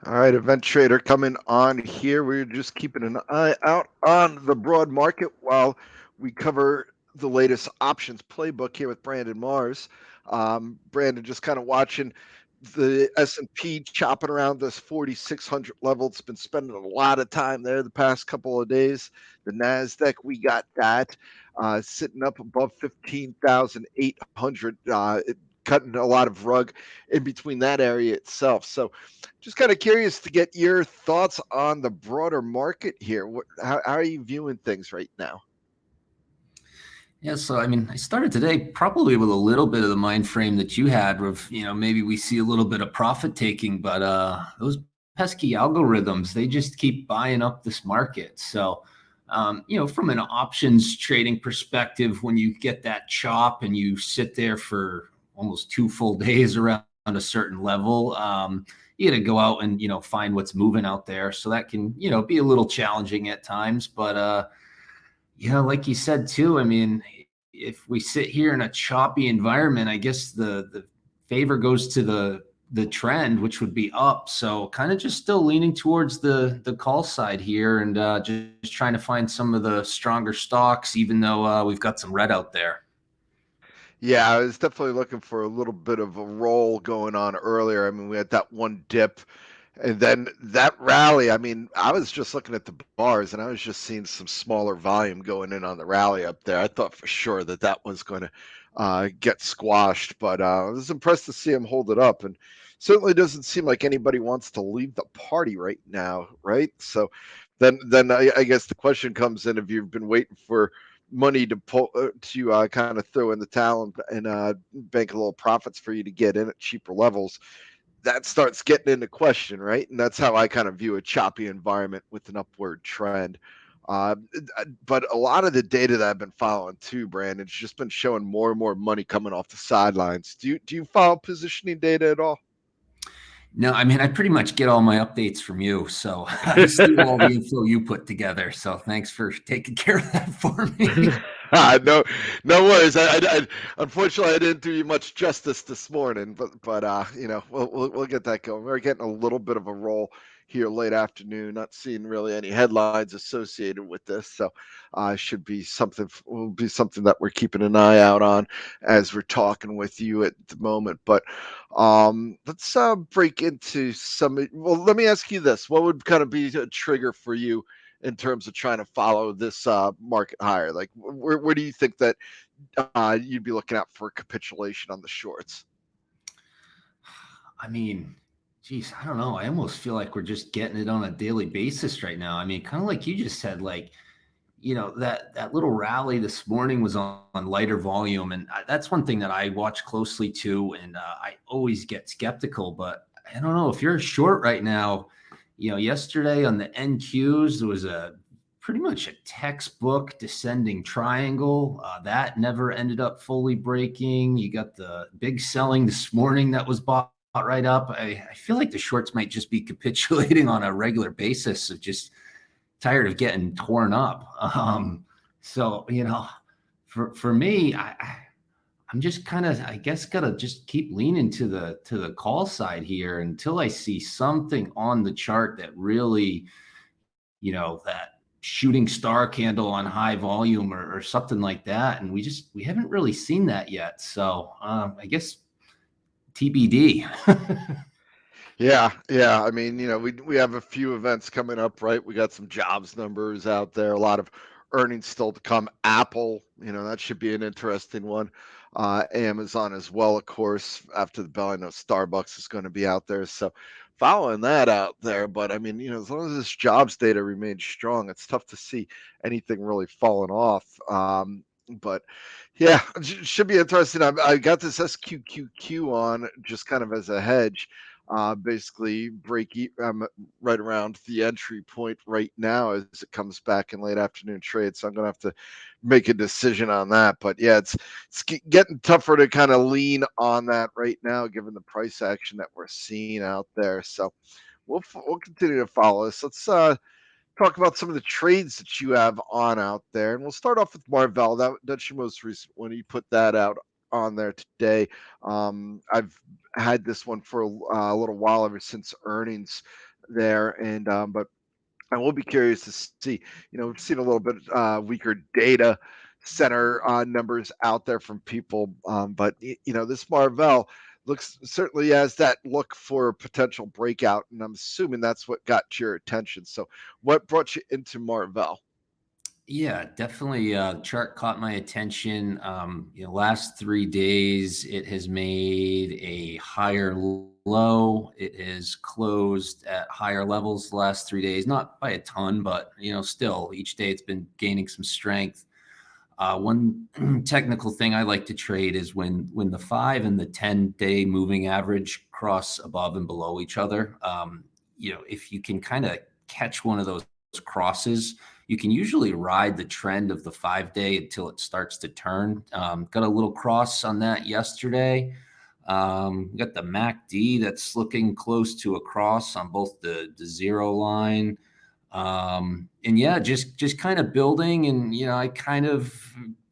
All right, event trader coming on here. We're just keeping an eye out on the broad market while we cover the latest options playbook here with Brandon Mars. Brandon, just kind of watching the S&P chopping around this 4,600 level. It's been spending a lot of time there the past couple of days. The Nasdaq, we got that sitting up above 15,800. Cutting a lot of rug in between that area itself. So just kind of curious to get your thoughts on the broader market here. How are you viewing things right now? Yeah, so I mean, I started today probably with a little bit of the mind frame that you had of, maybe we see a little bit of profit taking, but those pesky algorithms, they just keep buying up this market. So, from an options trading perspective, when you get that chop and you sit there for almost 2 full days around a certain level, you got to go out and, find what's moving out there. So that can, be a little challenging at times, but yeah, like you said too, I mean, if we sit here in a choppy environment, I guess the favor goes to the trend, which would be up. So kind of just still leaning towards the call side here and just trying to find some of the stronger stocks, even though we've got some red out there. Yeah, I was definitely looking for a little bit of a roll going on earlier. I mean, we had that one dip and then that rally. I mean, I was just looking at the bars and I was just seeing some smaller volume going in on the rally up there. I thought for sure that that was going to get squashed, but I was impressed to see him hold it up. And certainly doesn't seem like anybody wants to leave the party right now, right? So then I guess the question comes in: if you've been waiting for money to pull to kind of throw in the towel and bank a little profits for you to get in at cheaper levels, that starts getting into question, right? And that's how I kind of view a choppy environment with an upward trend. Uh, but a lot of the data that I've been following too, Brandon, it's just been showing more and more money coming off the sidelines. Do you follow positioning data at all? No, I mean, I pretty much get all my updates from you. So I see all the info you put together. So thanks for taking care of that for me. No, no worries. Unfortunately, I didn't do you much justice this morning, but we'll get that going. We're getting a little bit of a roll here late afternoon. Not seeing really any headlines associated with this, so should be something. Will be something that we're keeping an eye out on as we're talking with you at the moment. But let's break into some. Well, let me ask you this: what would kind of be a trigger for you in terms of trying to follow this market higher? Like, where do you think that you'd be looking at for capitulation on the shorts? I mean, geez, I don't know. I almost feel like we're just getting it on a daily basis right now. I mean, kind of like you just said, like, that little rally this morning was on lighter volume, and that's one thing that I watch closely too. And I always get skeptical, but I don't know if you're short right now. Yesterday on the NQs there was a pretty much a textbook descending triangle that never ended up fully breaking. You got the big selling this morning that was bought right up. I feel like the shorts might just be capitulating on a regular basis of just tired of getting torn up. So for me, I'm just kind of, I guess, gotta just keep leaning to the call side here until I see something on the chart that really, that shooting star candle on high volume or something like that. And we haven't really seen that yet. So I guess TBD. Yeah, yeah. I mean, we have a few events coming up, right? We got some jobs numbers out there, a lot of earnings still to come. Apple, that should be an interesting one. Amazon as well, of course, after the bell. I know Starbucks is going to be out there. So following that out there. But I mean, as long as this jobs data remains strong, it's tough to see anything really falling off. But yeah, it should be interesting. I got this SQQQ on just kind of as a hedge, basically right around the entry point right now as it comes back in late afternoon trade. So I'm gonna have to make a decision on that. But yeah, it's getting tougher to kind of lean on that right now, given the price action that we're seeing out there. So we'll continue to follow this. Let's talk about some of the trades that you have on out there, and we'll start off with MRVL. That's your most recent one. You put that out on there today. I've had this one for a little while ever since earnings there, and but I will be curious to see. We've seen a little bit weaker data center numbers out there from people, but this Marvell looks certainly has that look for a potential breakout, and I'm assuming that's what got your attention. So, what brought you into Marvell? Yeah, definitely. Chart caught my attention. Last 3 days, it has made a higher low. It has closed at higher levels the last 3 days, not by a ton, but still each day it's been gaining some strength. One technical thing I like to trade is when the 5 and the 10-day moving average cross above and below each other. If you can kind of catch one of those crosses, you can usually ride the trend of the 5 day until it starts to turn. Got a little cross on that yesterday. Got the MACD that's looking close to a cross on both the zero line. And yeah, just kind of building. And, I kind of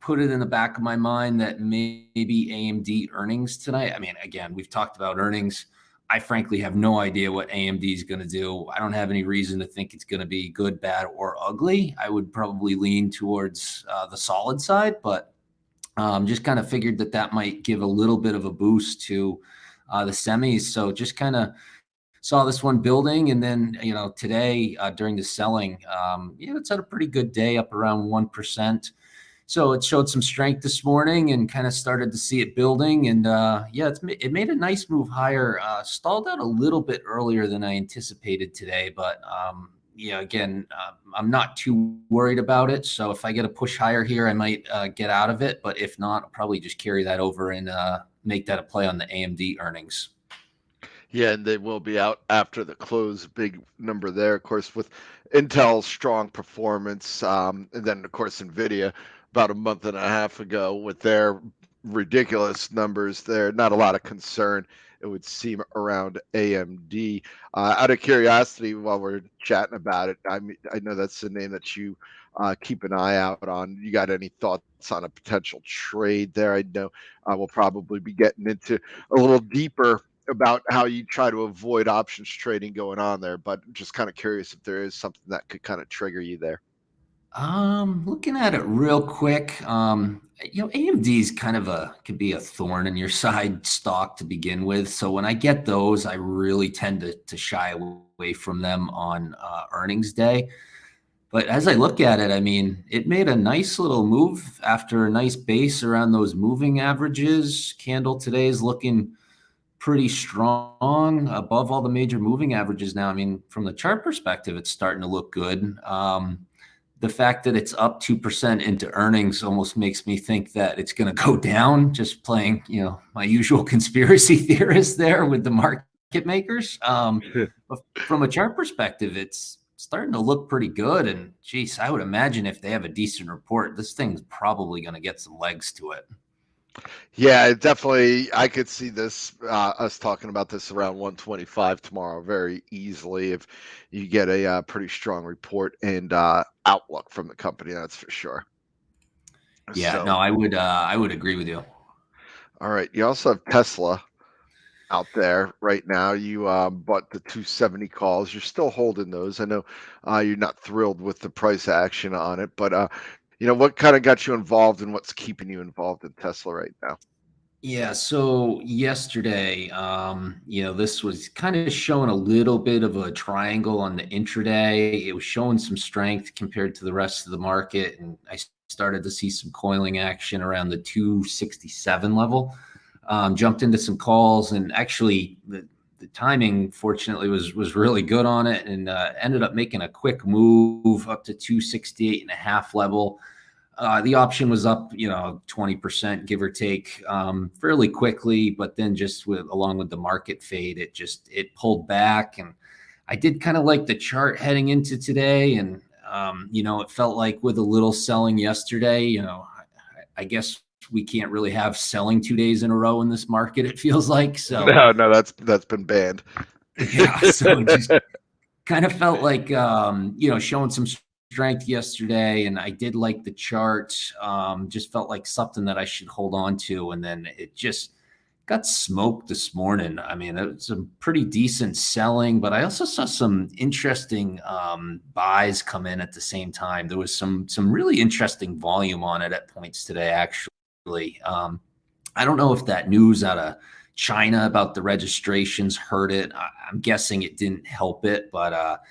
put it in the back of my mind that maybe AMD earnings tonight. I mean, again, we've talked about earnings. I frankly have no idea what AMD is going to do. I don't have any reason to think it's going to be good, bad, or ugly. I would probably lean towards the solid side, but just kind of figured that might give a little bit of a boost to the semis. So just kind of saw this one building, and then today during the selling, it's had a pretty good day, up around 1%. So it showed some strength this morning and kind of started to see it building. And it made a nice move higher. Stalled out a little bit earlier than I anticipated today, but again, I'm not too worried about it. So if I get a push higher here, I might get out of it. But if not, I'll probably just carry that over and make that a play on the AMD earnings. Yeah, and they will be out after the close. Big number there, of course, with Intel's strong performance, and then of course Nvidia about a month and a half ago with their ridiculous numbers. There, not a lot of concern, it would seem, around AMD. Out of curiosity, while we're chatting about it, I know that's the name that you keep an eye out on. You got any thoughts on a potential trade there? I know we'll probably be getting into a little deeper about how you try to avoid options trading going on there, but just kind of curious if there is something that could kind of trigger you there. Looking at it real quick, AMD's kind of could be a thorn in your side stock to begin with. So when I get those, I really tend to shy away from them on earnings day. But as I look at it, I mean, it made a nice little move after a nice base around those moving averages. Candle today is looking pretty strong above all the major moving averages now. I mean, from the chart perspective, it's starting to look good. The fact that it's up 2% into earnings almost makes me think that it's going to go down, just playing, my usual conspiracy theorist there with the market makers. But from a chart perspective, it's starting to look pretty good. And geez, I would imagine if they have a decent report, this thing's probably going to get some legs to it. Yeah, it definitely. I could see this us talking about this around 125 tomorrow very easily if you get a pretty strong report and outlook from the company. That's for sure. Yeah, So, no, I would agree with you. all right. You also have Tesla out there right now. You bought the 270 calls. You're still holding those. I know you're not thrilled with the price action on it, but what kind of got you involved and what's keeping you involved in Tesla right now? Yeah, so yesterday, this was kind of showing a little bit of a triangle on the intraday. It was showing some strength compared to the rest of the market, and I started to see some coiling action around the 267 level. Jumped into some calls, and actually the timing, fortunately, was really good on it, and ended up making a quick move up to 268.5 level. The option was up, 20%, give or take, fairly quickly, but then just along with the market fade, it pulled back. And I did kind of like the chart heading into today. And, it felt like with a little selling yesterday, I guess we can't really have selling 2 days in a row in this market, it feels like. So, No, that's been banned. yeah, so just kind of felt like, showing some strength yesterday, and I did like the chart. Just felt like something that I should hold on to, and then it just got smoked this morning. I mean, it was some pretty decent selling, but I also saw some interesting buys come in at the same time. There was some really interesting volume on it at points today, actually. I don't know if that news out of China about the registrations hurt it. I'm guessing it didn't help it, but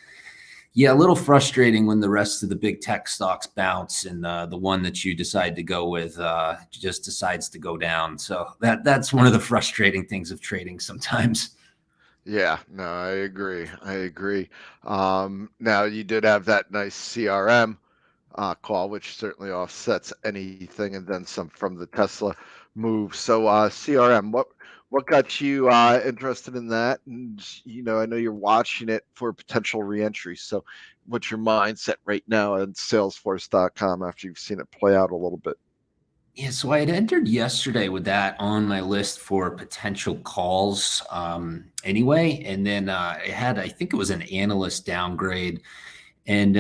yeah, a little frustrating when the rest of the big tech stocks bounce and the one that you decide to go with just decides to go down. So that's one of the frustrating things of trading sometimes. Yeah, no, I agree. I agree. Now you did have that nice CRM call, which certainly offsets anything, and then some from the Tesla move. So CRM, what got you interested in that? And I know you're watching it for potential reentry. So what's your mindset right now at Salesforce.com after you've seen it play out a little bit? Yeah, so I had entered yesterday with that on my list for potential calls anyway. And then I think it was an analyst downgrade. And,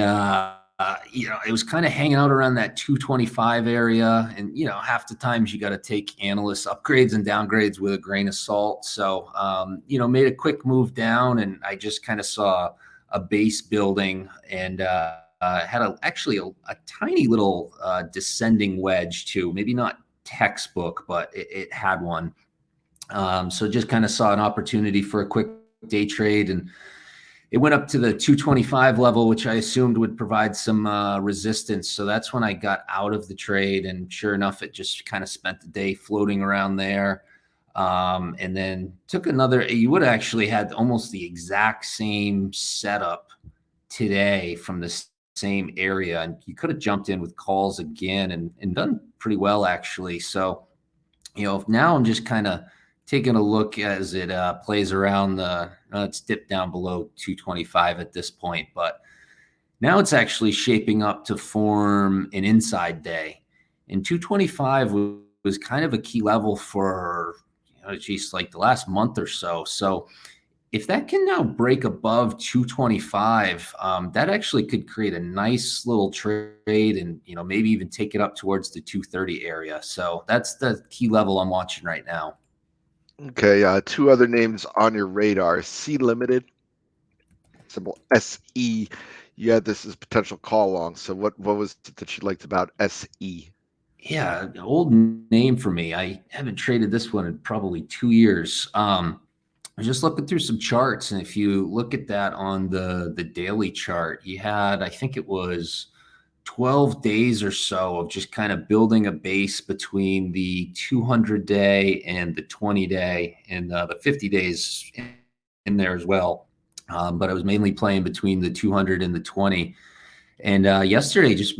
it was kind of hanging out around that 225 area. And, half the times you got to take analyst upgrades and downgrades with a grain of salt. So, made a quick move down, and I just kind of saw a base building and, had actually a tiny little descending wedge too. Maybe not textbook, but it had one. So just kind of saw an opportunity for a quick day trade, and it went up to the 225 level, which I assumed would provide some resistance. So that's when I got out of the trade, and sure enough, it just kind of spent the day floating around there. And then took another. You would have actually had almost the exact same setup today from the same area, and you could have jumped in with calls again and done pretty well, actually. So, now I'm just kind of taking a look as it plays around it's dipped down below 225 at this point, but now it's actually shaping up to form an inside day. And 225 was kind of a key level for, geez, like the last month or so. So if that can now break above 225, that actually could create a nice little trade, and maybe even take it up towards the 230 area. So that's the key level I'm watching right now. Okay, two other names on your radar: C Limited, symbol SE. You had this as potential call long. So what was it that you liked about SE? Yeah, old name for me. I haven't traded this one in probably 2 years. I was just looking through some charts, and if you look at that on the daily chart, you had, I think it was 12 days or so of just kind of building a base between the 200-day and the 20-day, and the 50 days in there as well. But I was mainly playing between the 200 and the 20. And yesterday just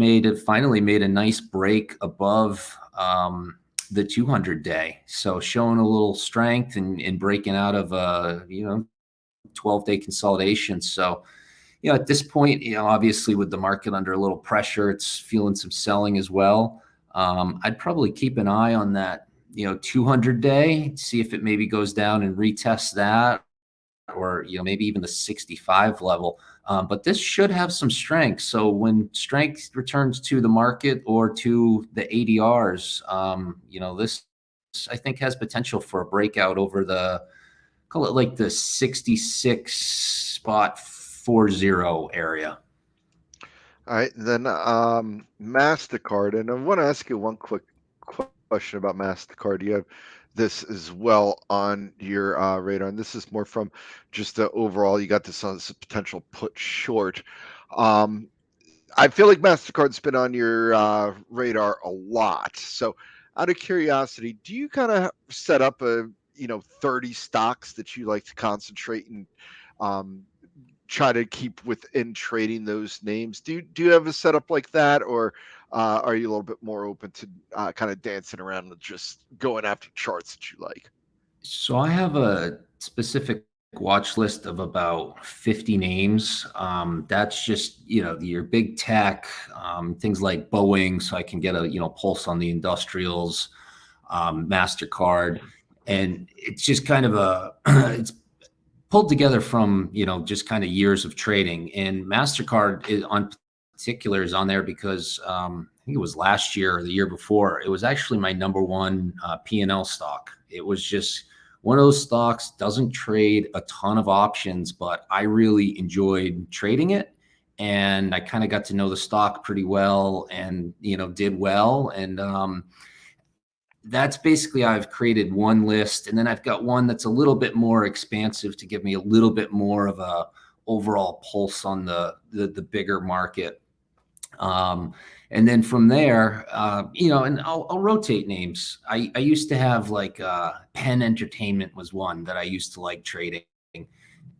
finally made a nice break above the 200-day. So showing a little strength and breaking out of 12-day consolidation. So, at this point, obviously with the market under a little pressure, it's feeling some selling as well. I'd probably keep an eye on that, 200-day, see if it maybe goes down and retest that, or maybe even the 65 level. But this should have some strength. So when strength returns to the market or to the ADRs, this I think has potential for a breakout over call it like the 66.40 area. All right, then MasterCard, and I want to ask you one quick question about MasterCard. You have this as well on your radar, and this is more from just the overall. You got this on as a potential put short. I feel like MasterCard's been on your radar a lot. So, out of curiosity, do you kind of set up 30 stocks that you like to concentrate and um, try to keep within trading those names? Do you have a setup like that, or are you a little bit more open to kind of dancing around and just going after charts that you like? So I have a specific watch list of about 50 names. That's just, your big tech, things like Boeing, so I can get a, pulse on the industrials, MasterCard. And it's just kind of it's pulled together from, just kind of years of trading. And MasterCard is on particulars on there because I think it was last year or the year before. It was actually my number one P&L stock. It was just one of those stocks, doesn't trade a ton of options, but I really enjoyed trading it. And I kind of got to know the stock pretty well and, did well. And that's basically, I've created one list, and then I've got one that's a little bit more expansive to give me a little bit more of a overall pulse on the bigger market. And then from there, and I'll rotate names. I used to have like Penn Entertainment was one that I used to like trading.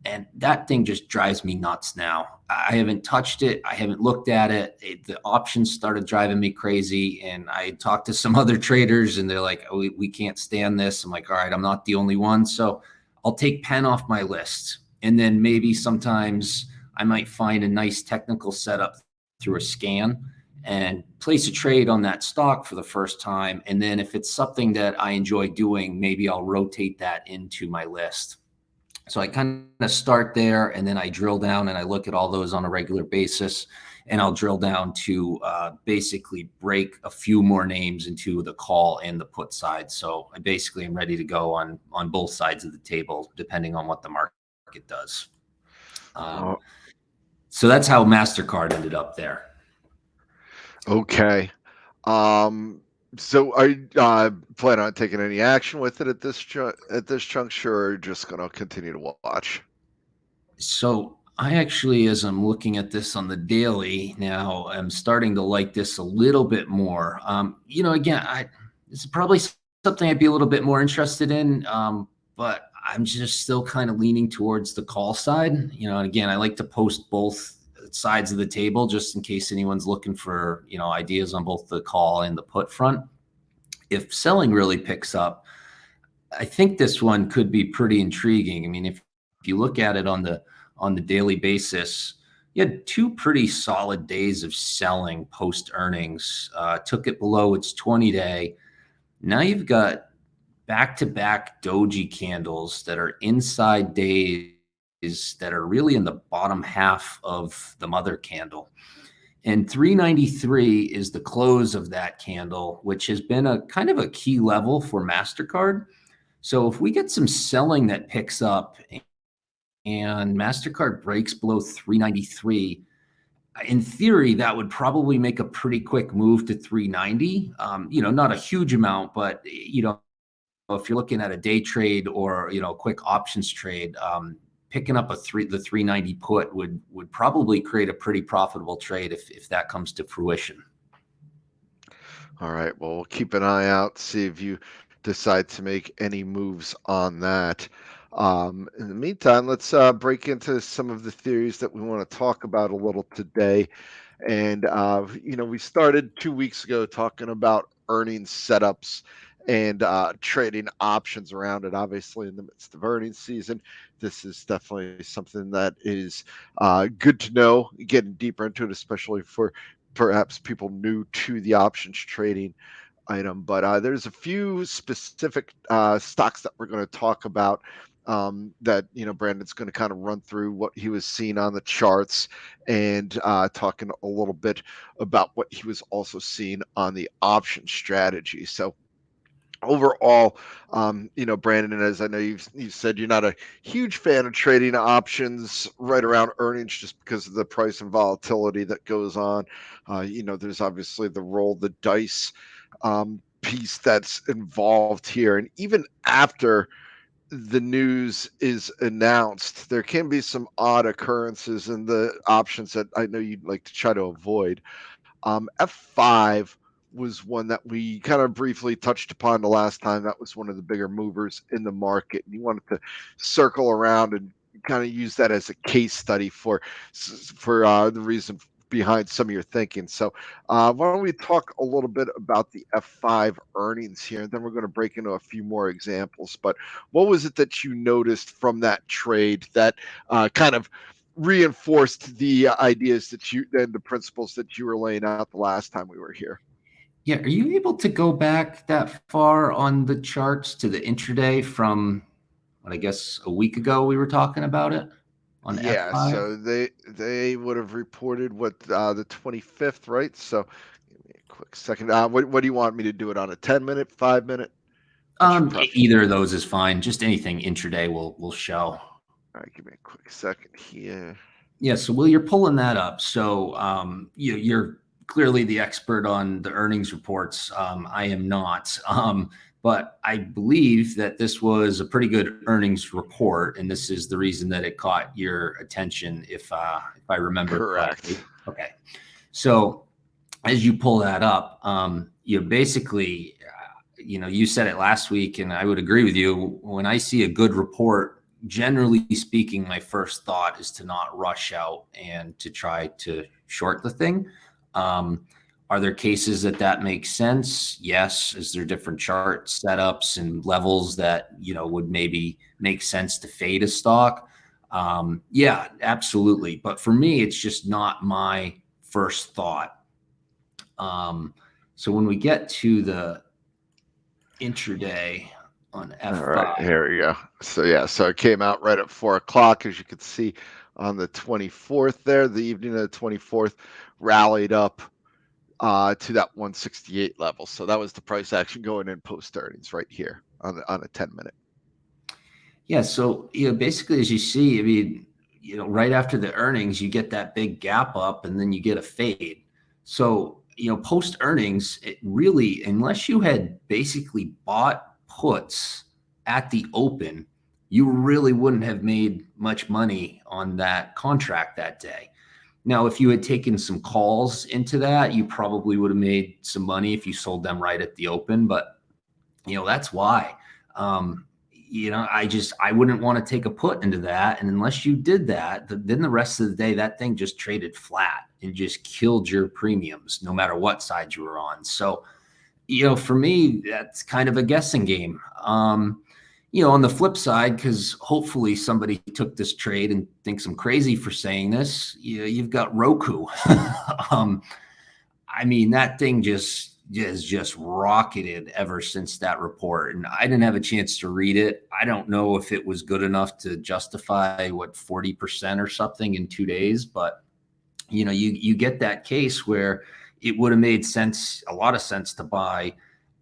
And that thing just drives me nuts now. I haven't touched it. I haven't looked at it. The options started driving me crazy. And I talked to some other traders and they're like, oh, we can't stand this. I'm like, all right, I'm not the only one. So I'll take Penn off my list. And then maybe sometimes I might find a nice technical setup through a scan and place a trade on that stock for the first time. And then if it's something that I enjoy doing, maybe I'll rotate that into my list. So I kind of start there, and then I drill down and I look at all those on a regular basis, and I'll drill down to basically break a few more names into the call and the put side. So I basically am ready to go on both sides of the table, depending on what the market does. So that's how MasterCard ended up there. Okay. So are you plan on taking any action with it at this juncture, or just going to continue to watch? So I actually, as I'm looking at this on the daily now, I'm starting to like this a little bit more. Again, this is probably something I'd be a little bit more interested in, but I'm just still kind of leaning towards the call side. And again, I like to post both sides of the table just in case anyone's looking for, ideas on both the call and the put front. If selling really picks up, I think this one could be pretty intriguing. I mean, if you look at it on the daily basis, you had two pretty solid days of selling post earnings. Took it below its 20-day. Now you've got back-to-back doji candles that are inside days that are really in the bottom half of the mother candle. And 393 is the close of that candle, which has been a kind of a key level for MasterCard. So if we get some selling that picks up and MasterCard breaks below 393, in theory, that would probably make a pretty quick move to 390. Not a huge amount, but if you're looking at a day trade or a quick options trade, picking up the 390 put would probably create a pretty profitable trade if that comes to fruition. All right. Well, we'll keep an eye out, see if you decide to make any moves on that. In the meantime, let's break into some of the theories that we want to talk about a little today. And, we started 2 weeks ago talking about earnings setups and trading options around it. Obviously, in the midst of earnings season, this is definitely something that is good to know, getting deeper into it, especially for perhaps people new to the options trading item. But there's a few specific stocks that we're going to talk about that Brandon's going to kind of run through what he was seeing on the charts and talking a little bit about what he was also seeing on the option strategy. So overall, Brandon, as I know you've said, you're not a huge fan of trading options right around earnings just because of the price and volatility that goes on. There's obviously the roll the dice piece that's involved here, and even after the news is announced, there can be some odd occurrences in the options that I know you'd like to try to avoid. F5 was one that we kind of briefly touched upon the last time. That was one of the bigger movers in the market. And you wanted to circle around and kind of use that as a case study for the reason behind some of your thinking. So why don't we talk a little bit about the F5 earnings here, and then we're going to break into a few more examples. But what was it that you noticed from that trade that kind of reinforced the ideas that you and the principles that you were laying out the last time we were here? Yeah, are you able to go back that far on the charts to the intraday from what I guess a week ago we were talking about it? on Yeah, F5? so they would have reported what the 25th, right? So give me a quick second. What do you want me to do it on a 10-minute, 5-minute? What's your preference? Either of those is fine. Just anything intraday will show. All right, give me a quick second here. Yeah. So while you're pulling that up, so you're clearly the expert on the earnings reports. I am not. But I believe that this was a pretty good earnings report, and this is the reason that it caught your attention, if I remember Correct. correctly. Okay. So as you pull that up, you basically, you said it last week, and I would agree with you. When I see a good report, generally speaking, my first thought is to not rush out and to try to short the thing. Um, are there cases that makes sense? Yes. Is there different chart setups and levels that would maybe make sense to fade a stock? Yeah, absolutely. But for me, it's just not my first thought. So when we get to the intraday on All right, F5, here we go. So yeah, so it came out right at 4 o'clock, as you could see on the 24th there. The evening of the 24th rallied up to that 168 level. So that was the price action going in post earnings right here on a 10-minute. yeah. So basically, as you see, I mean, right after the earnings, you get that big gap up, and then you get a fade. So post earnings, it really, unless you had basically bought puts at the open, you really wouldn't have made much money on that contract that day. Now, if you had taken some calls into that, you probably would have made some money if you sold them right at the open. But that's why. I wouldn't want to take a put into that. And unless you did that, then the rest of the day, that thing just traded flat and just killed your premiums, no matter what side you were on. So, for me, that's kind of a guessing game. On the flip side, because hopefully somebody took this trade and thinks I'm crazy for saying this, you've got Roku. I mean, that thing just rocketed ever since that report, and I didn't have a chance to read it. I don't know if it was good enough to justify 40% or something in 2 days, but you get that case where it would have made sense, a lot of sense, to buy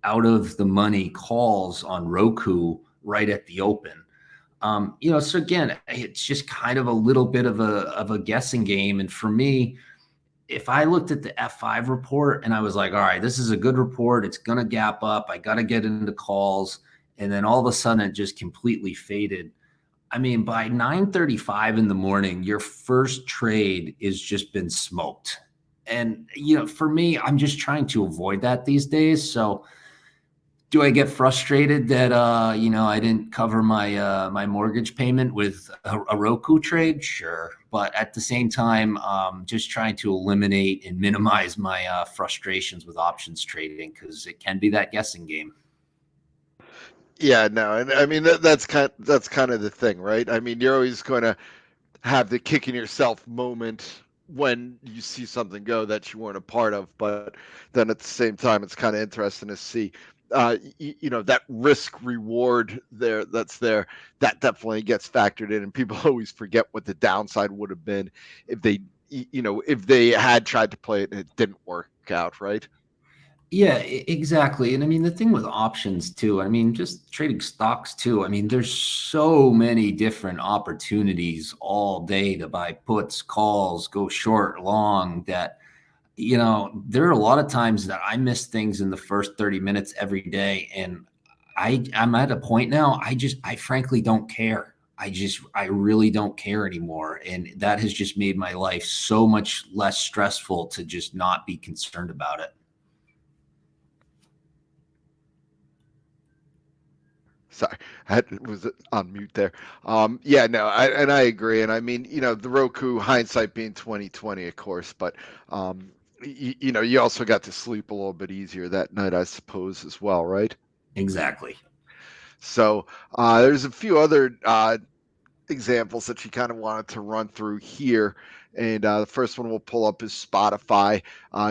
out of the money calls on Roku right at the open. So again, it's just kind of a little bit of a guessing game, and for me, if I looked at the F5 report and I was like, all right, this is a good report, it's going to gap up, I got to get into calls, and then all of a sudden it just completely faded. I mean, by 9:35 in the morning, your first trade is just been smoked. And for me, I'm just trying to avoid that these days. So do I get frustrated that I didn't cover my mortgage payment with a Roku trade? Sure, but at the same time, just trying to eliminate and minimize my frustrations with options trading, because it can be that guessing game. Yeah, no, and I mean that's kind of the thing, right? I mean, you're always going to have the kicking yourself moment when you see something go that you weren't a part of, but then at the same time, it's kind of interesting to see, that risk reward that's there, that definitely gets factored in, and people always forget what the downside would have been if if they had tried to play it and it didn't work out, right? Yeah, exactly. And I mean, the thing with options too, I mean, just trading stocks too. I mean, there's so many different opportunities all day to buy puts, calls, go short, long, that, there are a lot of times that I miss things in the first 30 minutes every day. And I'm at a point now, I frankly don't care. I really don't care anymore. And that has just made my life so much less stressful to just not be concerned about it. Sorry, was on mute there. Yeah, no, I agree, and I mean, the Roku hindsight being 2020, of course, but you also got to sleep a little bit easier that night, I suppose, as well, right? Exactly. So there's a few other examples that you kind of wanted to run through here. And the first one we'll pull up is Spotify.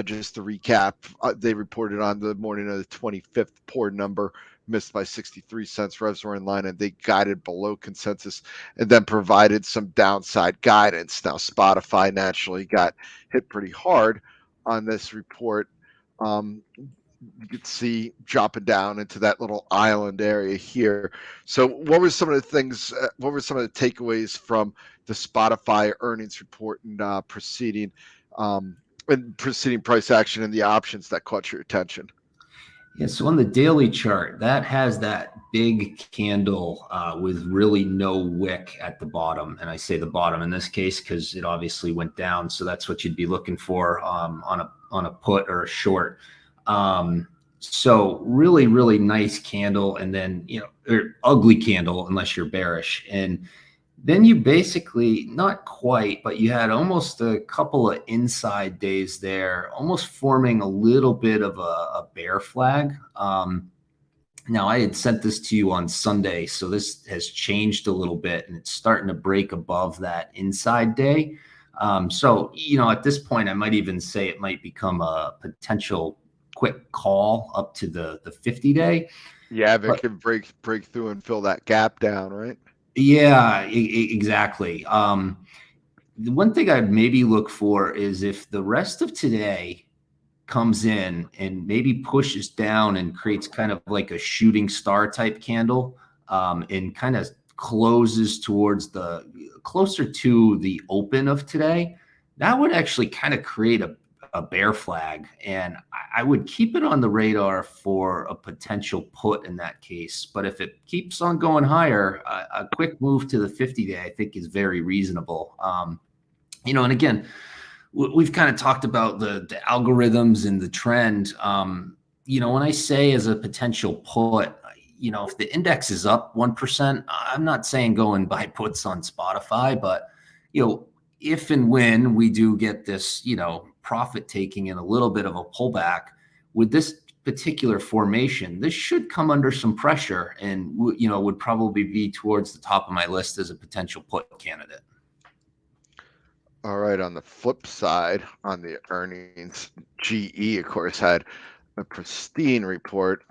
Just to recap, they reported on the morning of the 25th, poor number, missed by 63 cents. Revs were in line and they guided below consensus and then provided some downside guidance. Now, Spotify naturally got hit pretty hard on this report. You could see dropping down into that little island area here. So, what were some of the things? What were some of the takeaways from the Spotify earnings report um, and preceding price action and the options that caught your attention? Yeah, so on the daily chart, that has that big candle with really no wick at the bottom. And I say the bottom in this case because it obviously went down. So that's what you'd be looking for on a put or a short. So really, really nice candle, and then or ugly candle unless you're bearish. And then you basically, not quite, but you had almost a couple of inside days there, almost forming a little bit of a bear flag. Now, I had sent this to you on Sunday, so this has changed a little bit, and it's starting to break above that inside day. So, at this point, I might even say it might become a potential quick call up to the 50-day. Yeah, if it can break through and fill that gap down, right? Yeah, exactly. The one thing I'd maybe look for is if the rest of today comes in and maybe pushes down and creates kind of like a shooting star type candle, and kind of closes towards closer to the open of today, that would actually kind of create a bear flag. And I would keep it on the radar for a potential put in that case. But if it keeps on going higher, a quick move to the 50-day, I think, is very reasonable. And again, we've kind of talked about the algorithms and the trend. When I say as a potential put, if the index is up 1%, I'm not saying go and buy puts on Spotify, but, if and when we do get this, profit taking and a little bit of a pullback with this particular formation, this should come under some pressure and, would probably be towards the top of my list as a potential put candidate. All right. On the flip side, on the earnings, GE, of course, had a pristine report.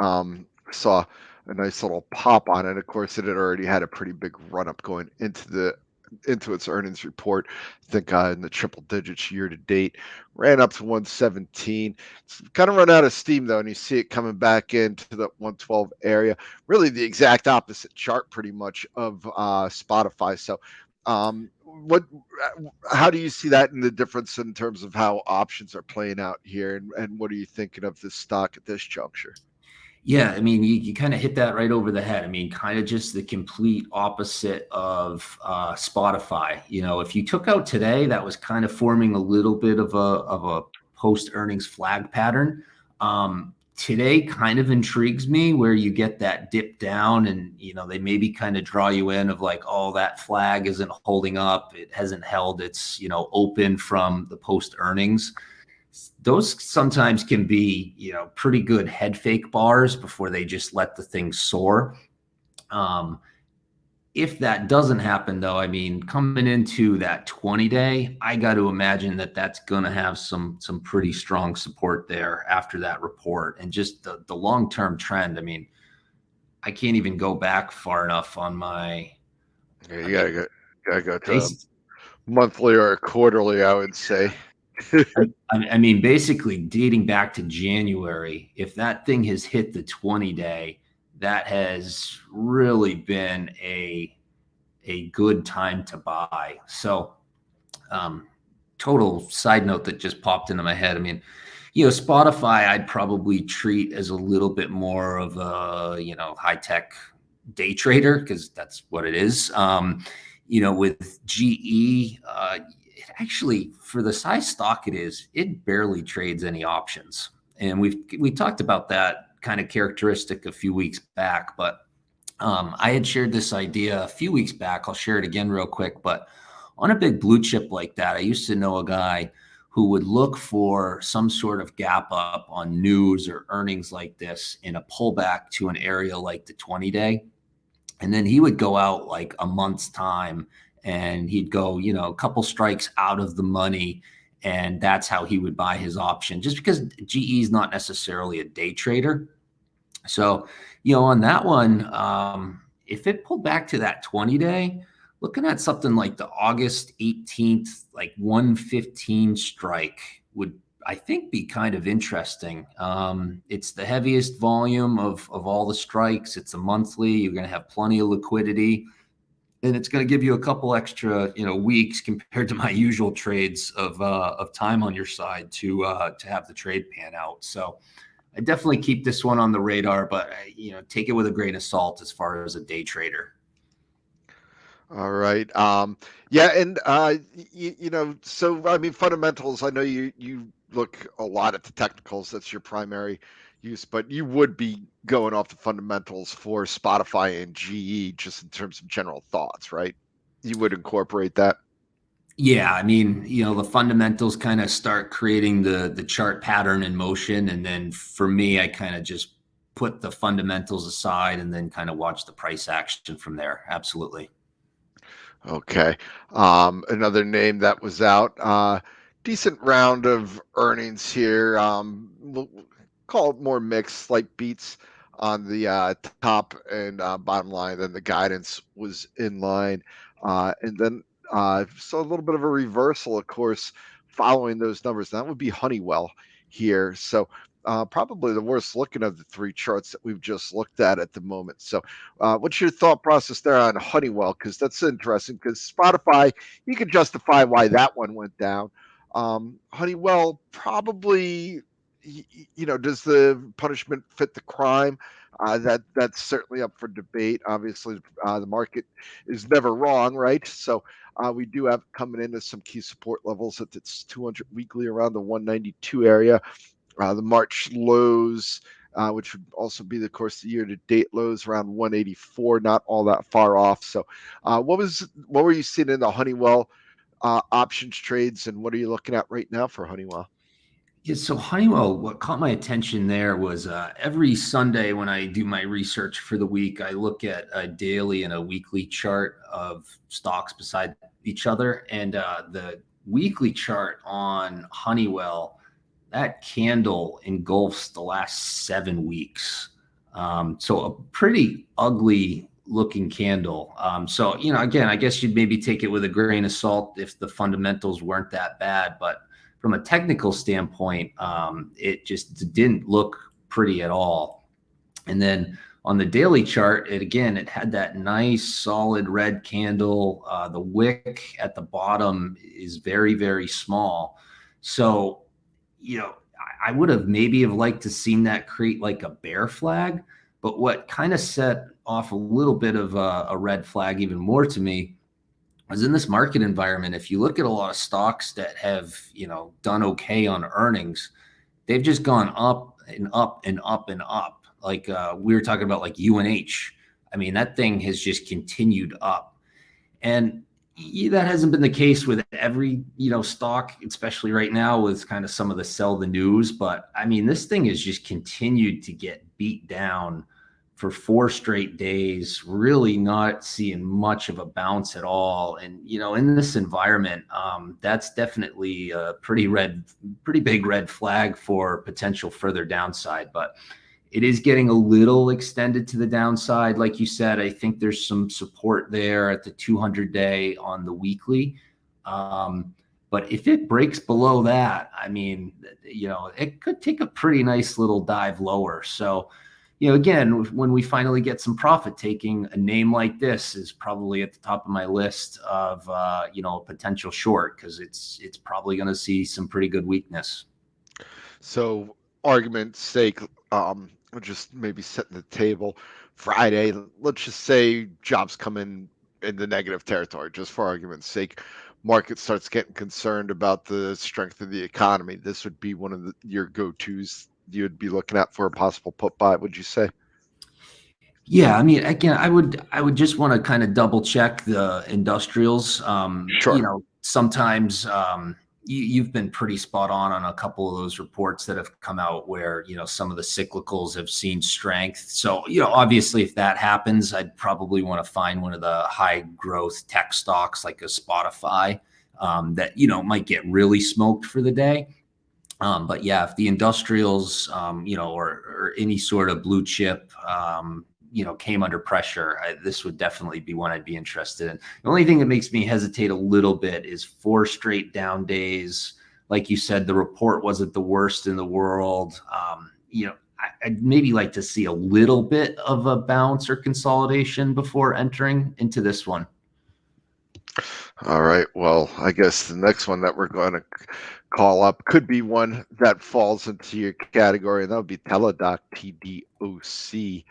Saw a nice little pop on it. Of course, it had already had a pretty big run up going into its earnings report. I think in the triple digits year to date, ran up to 117. It's kind of run out of steam though, and you see it coming back into the 112 area. Really, the exact opposite chart, pretty much, of Spotify. So, how do you see that in the difference in terms of how options are playing out here, and what are you thinking of this stock at this juncture? Yeah, I mean, you kind of hit that right over the head. I mean, kind of just the complete opposite of Spotify. If you took out today, that was kind of forming a little bit of a post earnings flag pattern. Today kind of intrigues me where you get that dip down and, they maybe kind of draw you in of like, oh, that flag isn't holding up. It hasn't held its, open from the post earnings. Those sometimes can be, pretty good head fake bars before they just let the thing soar. If that doesn't happen, though, I mean, coming into that 20-day, I got to imagine that that's going to have some pretty strong support there after that report. And just the long-term trend, I mean, I can't even go back far enough on my. Yeah, you gotta go to a monthly or a quarterly, I would say. I mean, basically dating back to January, if that thing has hit the 20-day, that has really been a good time to buy. So, total side note that just popped into my head. I mean, Spotify, I'd probably treat as a little bit more of a, high tech day trader, because that's what it is. With GE, actually, for the size stock it is, it barely trades any options. And we talked about that kind of characteristic a few weeks back, but I had shared this idea a few weeks back. I'll share it again real quick. But on a big blue chip like that, I used to know a guy who would look for some sort of gap up on news or earnings like this in a pullback to an area like the 20-day. And then he would go out like a month's time and he'd go, a couple strikes out of the money. And that's how he would buy his option, just because GE is not necessarily a day trader. So, on that one, if it pulled back to that 20-day, looking at something like the August 18th, like 115 strike would, I think, be kind of interesting. It's the heaviest volume of all the strikes. It's a monthly. You're going to have plenty of liquidity, and it's going to give you a couple extra, weeks compared to my usual trades of time on your side to have the trade pan out. So I definitely keep this one on the radar, but take it with a grain of salt as far as a day trader. All right. Yeah, and so I mean, fundamentals. I know you look a lot at the technicals. That's your primary use, but you would be going off the fundamentals for Spotify and GE just in terms of general thoughts, right? You would incorporate that. Yeah, I mean, the fundamentals kind of start creating the chart pattern in motion, and then for me, I kind of just put the fundamentals aside and then kind of watch the price action from there. Absolutely. Okay. Another name that was out. Decent round of earnings here. We'll call it more mixed, slight beats on the top and bottom line. Then the guidance was in line. And then so a little bit of a reversal, of course, following those numbers. That would be Honeywell here. So probably the worst looking of the three charts that we've just looked at the moment. So what's your thought process there on Honeywell? Because that's interesting. Because Spotify, you can justify why that one went down. Honeywell probably, does the punishment fit the crime? That's certainly up for debate. Obviously, the market is never wrong, right? So we do have coming into some key support levels at its 200 weekly around the 192 area. The March lows, which would also be the course of year-to-date lows around 184, not all that far off. So, what were you seeing in the Honeywell options trades, and what are you looking at right now for Honeywell? Yeah, so Honeywell, what caught my attention there was every Sunday when I do my research for the week, I look at a daily and a weekly chart of stocks beside each other. And the weekly chart on Honeywell, that candle engulfs the last 7 weeks. So a pretty ugly looking candle. So, again, I guess you'd maybe take it with a grain of salt if the fundamentals weren't that bad. But from a technical standpoint, it just didn't look pretty at all. And then on the daily chart, it had that nice solid red candle. The wick at the bottom is very, very small. So, I would have maybe have liked to seen that create like a bear flag. But what kind of set off a little bit of a red flag even more to me was in this market environment. If you look at a lot of stocks that have, done okay on earnings, they've just gone up and up and up and up. Like we were talking about, like UNH. I mean, that thing has just continued up, and that hasn't been the case with every stock, especially right now with kind of some of the sell the news. But I mean, this thing has just continued to get beat down for 4 straight days, really not seeing much of a bounce at all. And in this environment, that's definitely a pretty big red flag for potential further downside. But it is getting a little extended to the downside. Like you said, I think there's some support there at the 200-day on the weekly. But if it breaks below that, I mean, it could take a pretty nice little dive lower. So, again, when we finally get some profit taking, a name like this is probably at the top of my list of, a potential short, because it's probably going to see some pretty good weakness. So, argument's sake, we'll just maybe setting the table. Friday, let's just say jobs come in the negative territory, just for argument's sake. Market starts getting concerned about the strength of the economy. This would be one of your go-tos you'd be looking at for a possible put buy, would you say? Yeah, I mean, again, I would just want to kind of double check the industrials. Sure. Sometimes you've been pretty spot on a couple of those reports that have come out where some of the cyclicals have seen strength. So obviously, if that happens, I'd probably want to find one of the high growth tech stocks like a Spotify that might get really smoked for the day. But yeah, if the industrials, or any sort of blue chip, came under pressure, this would definitely be one I'd be interested in. The only thing that makes me hesitate a little bit is 4 straight down days. Like you said, the report wasn't the worst in the world. I'd maybe like to see a little bit of a bounce or consolidation before entering into this one. All right. Well, I guess the next one that we're going to call up could be one that falls into your category, and that would be TeleDoc, TDOC.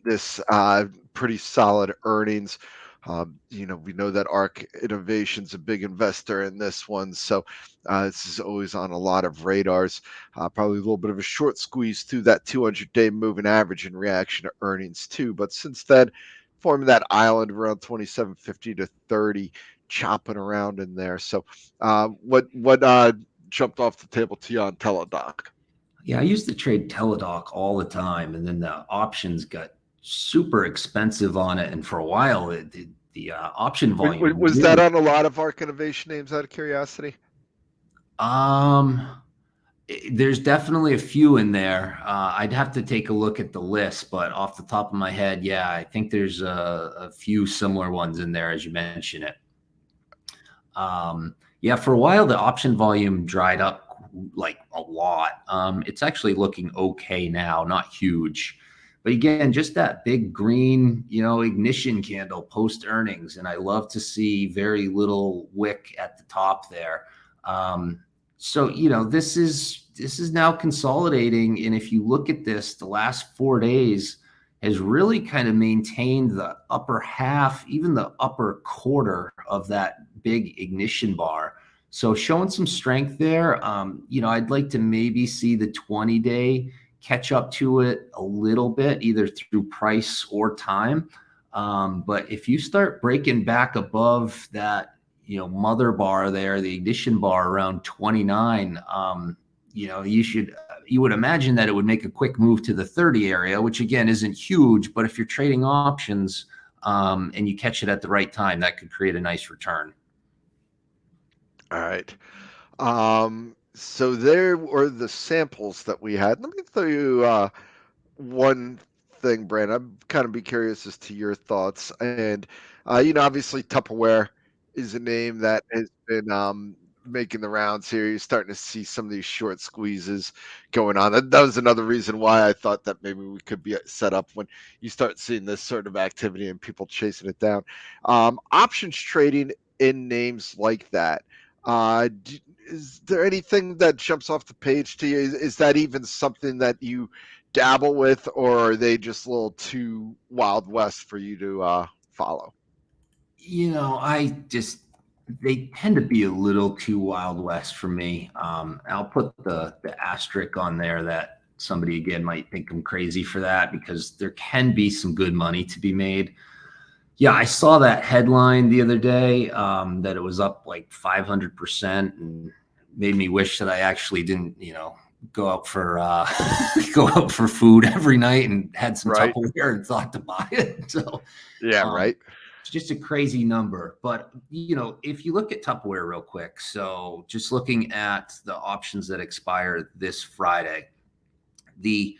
This pretty solid earnings. We know that ARC Innovation's a big investor in this one, so this is always on a lot of radars. Probably a little bit of a short squeeze through that 200-day moving average in reaction to earnings too. But since then, forming that island around 27.50 to 30, chopping around in there. So, what jumped off the table to you on Teledoc? Yeah, I used to trade TeleDoc all the time, and then the options got super expensive on it. And for a while, the option volume Was that really. on a lot of ARC Innovation names out of curiosity? There's definitely a few in there. I'd have to take a look at the list, but off the top of my head, yeah, I think there's a few similar ones in there as you mention it. Yeah, for a while the option volume dried up like a lot. It's actually looking okay now, not huge. But again, just that big green, ignition candle post earnings, and I love to see very little wick at the top there. So this is now consolidating, and if you look at this, the last 4 days has really kind of maintained the upper half, even the upper quarter of that big ignition bar. So showing some strength there. I'd like to maybe see the 20-day catch up to it a little bit, either through price or time. But if you start breaking back above that, mother bar there, the ignition bar around 29, you would imagine that it would make a quick move to the 30 area, which again isn't huge, but if you're trading options and you catch it at the right time, that could create a nice return. All right. So there were the samples that we had. Let me throw you one thing, Brand. I'm kind of be curious as to your thoughts. And obviously Tupperware is a name that has been making the rounds here. You're starting to see some of these short squeezes going on. That was another reason why I thought that maybe we could be set up when you start seeing this sort of activity and people chasing it down. Options trading in names like that. Is there anything that jumps off the page to you? Is that even something that you dabble with, or are they just a little too Wild West for you to follow? They tend to be a little too Wild West for me. I'll put the asterisk on there that somebody again might think I'm crazy for that, because there can be some good money to be made. Yeah, I saw that headline the other day that it was up like 500%, and made me wish that I actually didn't, go out for go out for food every night and had some Right. Tupperware and thought to buy it. So Yeah, um, right. it's just a crazy number. But if you look at Tupperware real quick, so just looking at the options that expire this Friday, the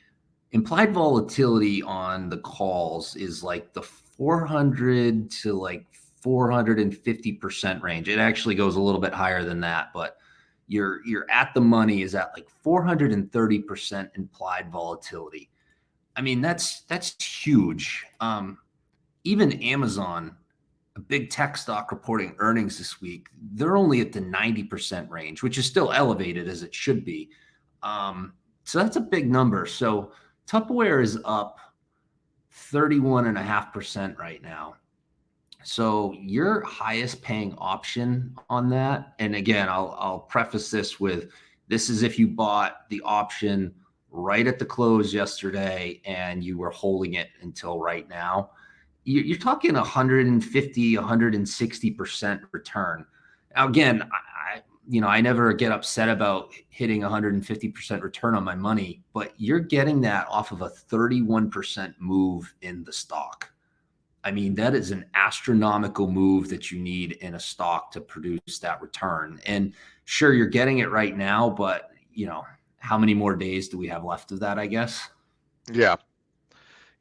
implied volatility on the calls is like the 400 to like 450% range. It actually goes a little bit higher than that, but you're at the money is at like 430% implied volatility. I mean, that's huge. Even Amazon, a big tech stock reporting earnings this week, they're only at the 90% range, which is still elevated as it should be. So that's a big number. So Tupperware is up 31.5% right now. So your highest paying option on that, and again, I'll preface this is if you bought the option right at the close yesterday and you were holding it until right now, you're talking 150, 160% return. Now, again, I never get upset about hitting 150% return on my money, but you're getting that off of a 31% move in the stock. I mean, that is an astronomical move that you need in a stock to produce that return. And sure, you're getting it right now, but how many more days do we have left of that, I guess? Yeah.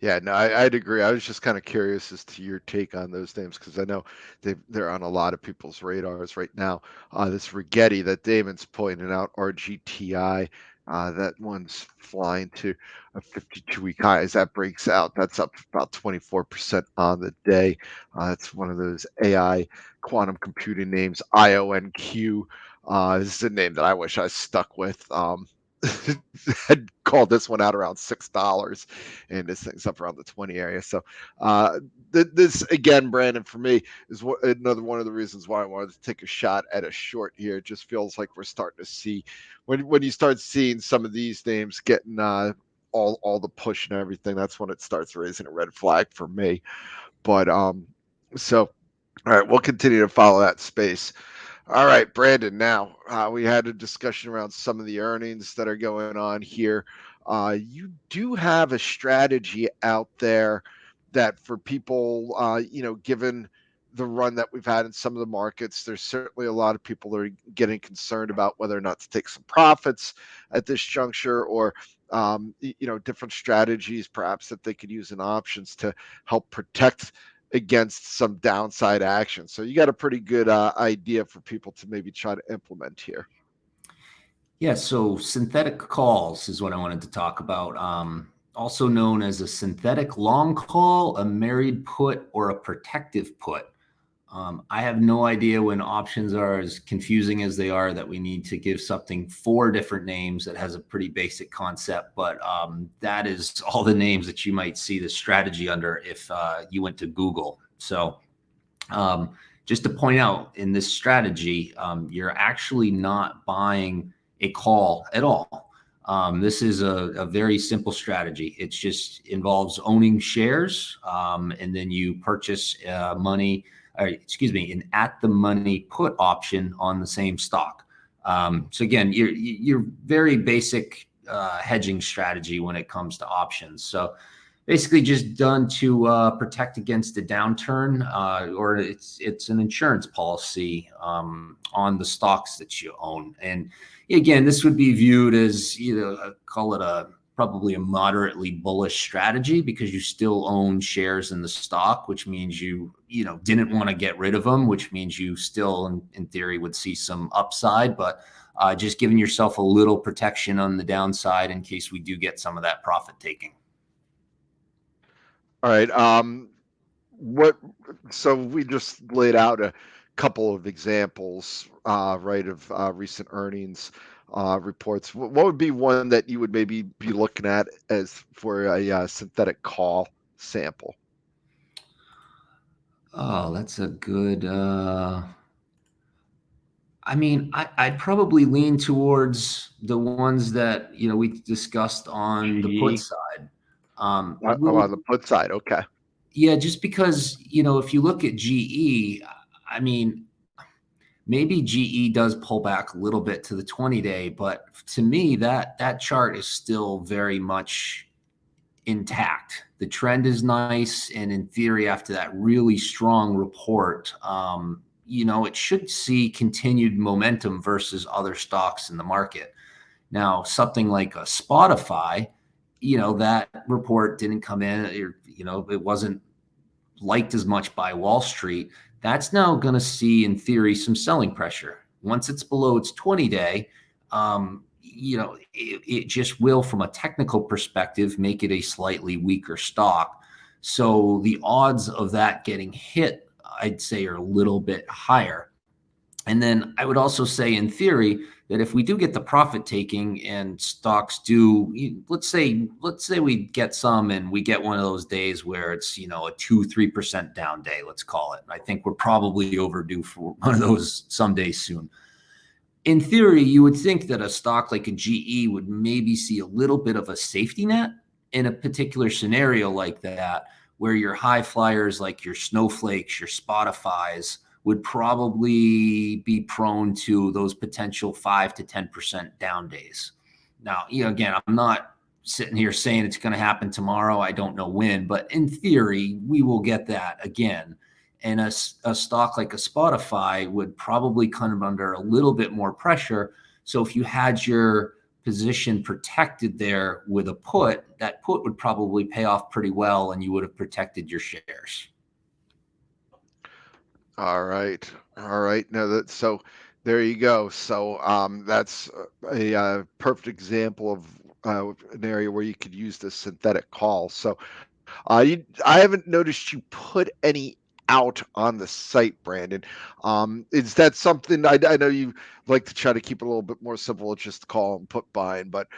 Yeah, no, I'd agree. I was just kind of curious as to your take on those names because I know they're on a lot of people's radars right now. This Rigetti that Damon's pointing out, RGTI, that one's flying to a 52-week high. As that breaks out, that's up about 24% on the day. It's one of those AI quantum computing names, IONQ. This is a name that I wish I stuck with. Had called this one out around $6, and this thing's up around the 20 area. So this again, Brandon, for me is another one of the reasons why I wanted to take a shot at a short here. It just feels like we're starting to see when you start seeing some of these names getting all the push and everything. That's when it starts raising a red flag for me. But so all right, we'll continue to follow that space. All right, Brandon. Now we had a discussion around some of the earnings that are going on here. You do have a strategy out there that for people, given the run that we've had in some of the markets, there's certainly a lot of people that are getting concerned about whether or not to take some profits at this juncture, or different strategies perhaps that they could use in options to help protect against some downside action. So you got a pretty good idea for people to maybe try to implement here. Yeah, so synthetic calls is what I wanted to talk about. Also known as a synthetic long call, a married put, or a protective put. I have no idea when options are as confusing as they are that we need to give something 4 different names that has a pretty basic concept, but that is all the names that you might see the strategy under if you went to Google. So just to point out, in this strategy, you're actually not buying a call at all. This is a very simple strategy. It just involves owning shares, and then you purchase an at the money put option on the same stock. So again, you're very basic hedging strategy when it comes to options. So basically just done to protect against a downturn, or it's an insurance policy on the stocks that you own. And again, this would be viewed as, call it probably a moderately bullish strategy, because you still own shares in the stock, which means you didn't want to get rid of them, which means you still in theory would see some upside, but just giving yourself a little protection on the downside in case we do get some of that profit taking. All right. So we just laid out a couple of examples, right, of recent earnings reports. What would be one that you would maybe be looking at as for a synthetic call sample? Oh, that's a good. I'd probably lean towards the ones that we discussed on the put GE. side. On the put side, okay. Yeah, just because if you look at GE, I mean, maybe GE does pull back a little bit to the 20-day, but to me, that chart is still very much intact. The trend is nice, and in theory, after that really strong report, it should see continued momentum versus other stocks in the market. Now, something like a Spotify, that report didn't come in, it wasn't liked as much by Wall Street. That's now going to see, in theory, some selling pressure. Once it's below its 20-day, it just will, from a technical perspective, make it a slightly weaker stock. So the odds of that getting hit, I'd say, are a little bit higher. And then I would also say, in theory, that if we do get the profit taking and stocks do, let's say we get some and we get one of those days where it's, a 2-3% down day, let's call it. I think we're probably overdue for one of those someday soon. In theory, you would think that a stock like a GE would maybe see a little bit of a safety net in a particular scenario like that, where your high flyers like your Snowflakes, your Spotifys, would probably be prone to those potential 5 to 10% down days. Now, again, I'm not sitting here saying it's going to happen tomorrow. I don't know when, but in theory, we will get that again. And a stock like a Spotify would probably come under a little bit more pressure. So if you had your position protected there with a put, that put would probably pay off pretty well and you would have protected your shares. All right. All right. No, that so there you go. So that's a perfect example of an area where you could use the synthetic call. So I haven't noticed you put any out on the site, Brandon. Is that something I know you like to try to keep it a little bit more simple, it's just call and put buying, but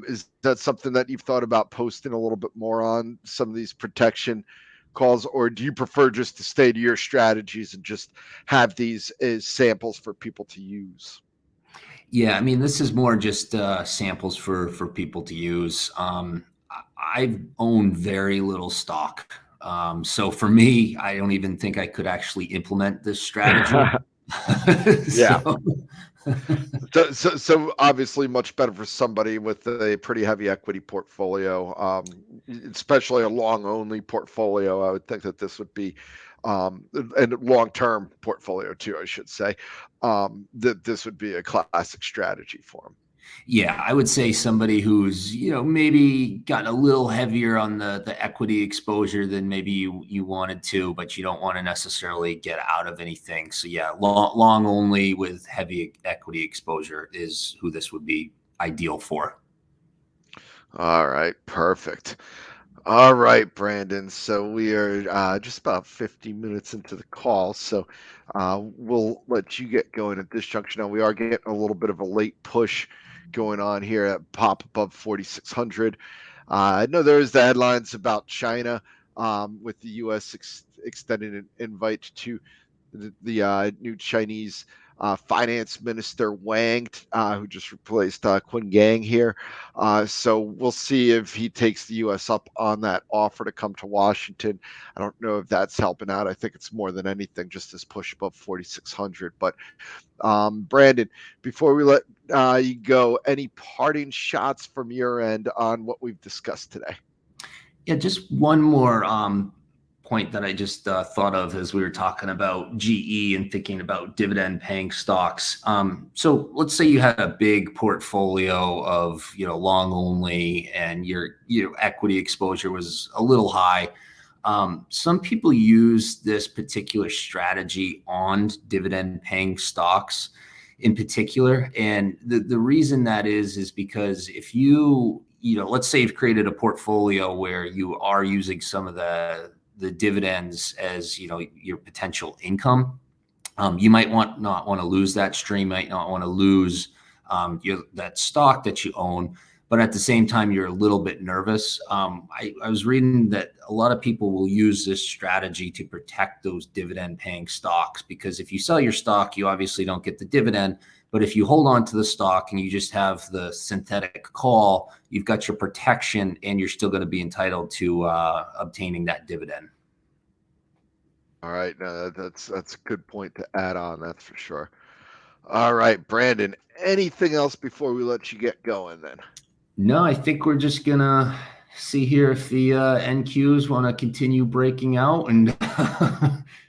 is that something that you've thought about posting a little bit more on some of these protection calls, or do you prefer just to stay to your strategies and just have these as samples for people to use? Yeah, I mean, this is more just samples for people to use. I've owned very little stock. So for me, I don't even think I could actually implement this strategy. Yeah. So So obviously much better for somebody with a pretty heavy equity portfolio, especially a long only portfolio. I would think that this would be, and long term portfolio too, I should say, that this would be a classic strategy for them. yeah, I would say somebody who's, maybe gotten a little heavier on the equity exposure than maybe you wanted to, but you don't want to necessarily get out of anything. So yeah, long only with heavy equity exposure is who this would be ideal for. All right, perfect. All right, Brandon. So we are just about 50 minutes into the call. So we'll let you get going at this junction. Now, we are getting a little bit of a late push going on here at pop above 4,600. I know there's the headlines about China with the U.S. Extending an invite to the new Chinese finance minister Wang, who just replaced Qin Gang here. So we'll see if he takes the U.S. up on that offer to come to Washington. I don't know if that's helping out. I think it's more than anything just this push above 4,600. But Brandon, before we let you go, any parting shots from your end on what we've discussed today? Yeah, just one more point that I just thought of as we were talking about GE and thinking about dividend paying stocks. So let's say you had a big portfolio of long only, and your equity exposure was a little high. Some people use this particular strategy on dividend paying stocks in particular, and the reason that is because if let's say you've created a portfolio where you are using some of the dividends as your potential income. You might not want to lose that stream, might not want to lose that stock that you own, but at the same time you're a little bit nervous. I was reading that a lot of people will use this strategy to protect those dividend paying stocks, because if you sell your stock, you obviously don't get the dividend. But if you hold on to the stock and you just have the synthetic call, you've got your protection and you're still going to be entitled to obtaining that dividend. All right, no, that's a good point to add on. That's for sure. All right, Brandon. Anything else before we let you get going? Then. No, I think we're just going to see here if the NQs want to continue breaking out and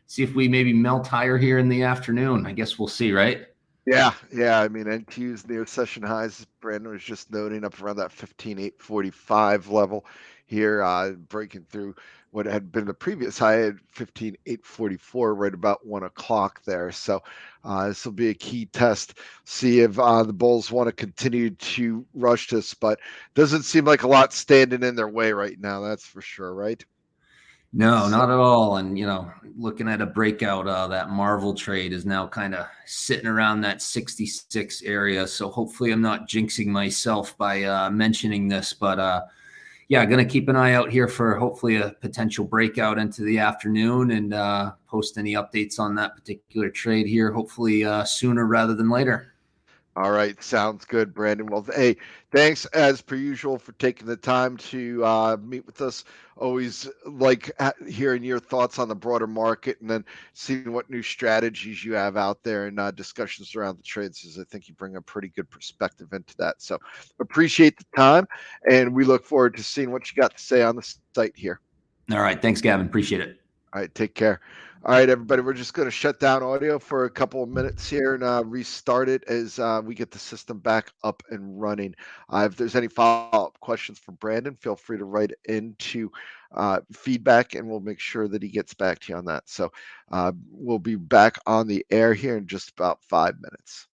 see if we maybe melt higher here in the afternoon. I guess we'll see, right? Yeah. I mean, NQ's near session highs. Brandon was just noting up around that 15,845 level here, breaking through what had been the previous high at 15,844, right about 1 o'clock there. So this will be a key test. See if the Bulls want to continue to rush this, but doesn't seem like a lot standing in their way right now. That's for sure, right? No, not at all. And, looking at a breakout, that Marvel trade is now kind of sitting around that 66 area. So hopefully I'm not jinxing myself by mentioning this, but yeah, going to keep an eye out here for hopefully a potential breakout into the afternoon, and post any updates on that particular trade here, hopefully sooner rather than later. All right, sounds good, Brandon. Well, hey, thanks as per usual for taking the time to meet with us. Always like hearing your thoughts on the broader market and then seeing what new strategies you have out there and discussions around the trades, as I think you bring a pretty good perspective into that. So appreciate the time, and we look forward to seeing what you got to say on the site here. All right. Thanks, Gavin. Appreciate it. All right, take care. All right, everybody, we're just going to shut down audio for a couple of minutes here and restart it as we get the system back up and running. If there's any follow-up questions for Brandon, feel free to write into feedback and we'll make sure that he gets back to you on that. So we'll be back on the air here in just about 5 minutes.